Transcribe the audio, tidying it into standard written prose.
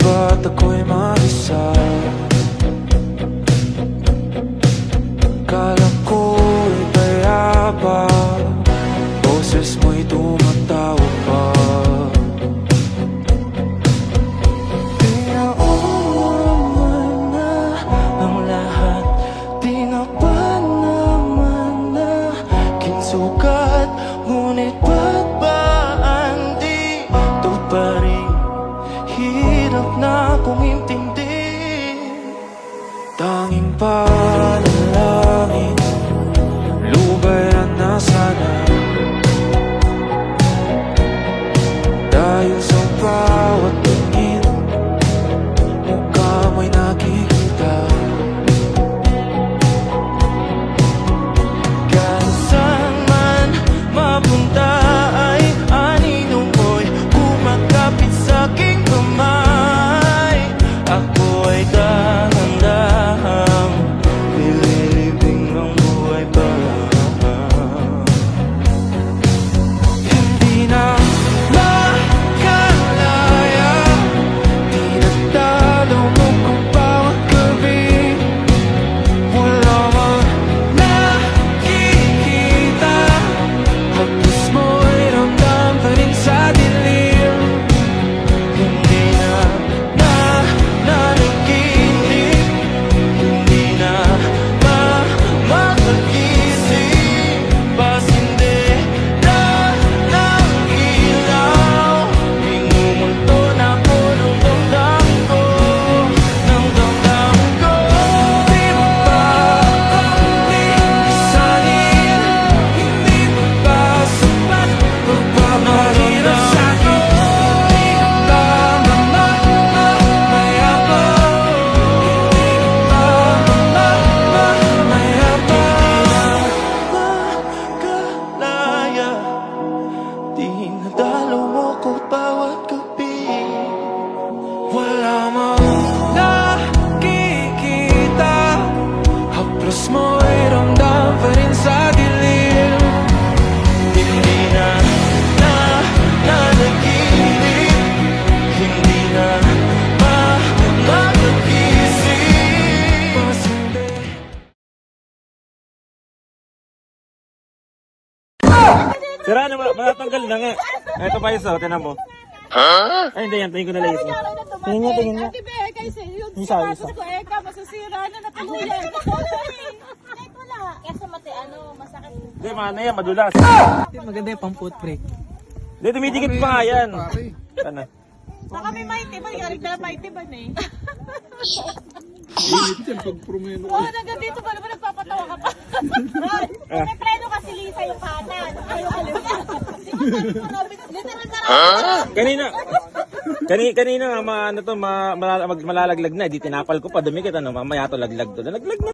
ba't ako'y mag-isa? Kala ko'y payapa, boses mo'y tumatawag pa. Pinauman na ang lahat, di na ba naman na kinsukat? Ngunit ba't ba andito pa rin? Hirap na kong intindihin. Tanging panalangin, lubayan na sana. Dahil sa bawat tingin, mukha mo'y nakikita. Kahit saan man mapunta ay anino mo'y kumakapit sa aking kamay. Ako ay dahan-dahang nililibing ng buhay pa. Hindi na makalaya, tinatalo mo kung bawat gabi. Wala mang nakikita, hapos mo'y ramdam pa rin sa dilim. Hindi na nanaginip, hindi na makagising. Pasindi na ng ilaw, minumulto na ko ng damdamin ko, ng damdamin ko. Di mo ba akong iisanin? Hindi mo ba sapat pagpapahirap sa'kin? Hindi ka ba mamayabang? Hindi ka ba mamayabang? Makalaya, dinadalo mo ko bawat gabi. Wala mang nakikita, haplos mo'y ramdam pa rin sa dilim. Hindi na nanaginip, hindi na makagising. Pasindi. Sira na, matatanggal na nga. Ito pa isa, tinan mo. Ay, hindi yan. Tingin ko na lang isa. Tingin niya, tingin niya. Ate Be, kasi yung Isa, sinasok ko, Eka, masasira na natuluyan. Kahit wala. Kasi masakit. Hindi, mana yan, madulas. Maganda yung pang foot brake. Hindi, dumidikit pa nga yan. Ano? Baka may mighty ba? Yarig na mighty ba na eh? Limit yan pag promeno Oo, hanggang dito pa naman nagpapatawa ka pa. May preno kasi Lisa yung kanan. Literal na Kanina nga, malalaglag na. Di tinapal ko pa, dumikit, ano, mamaya to laglag to. Nalaglag na.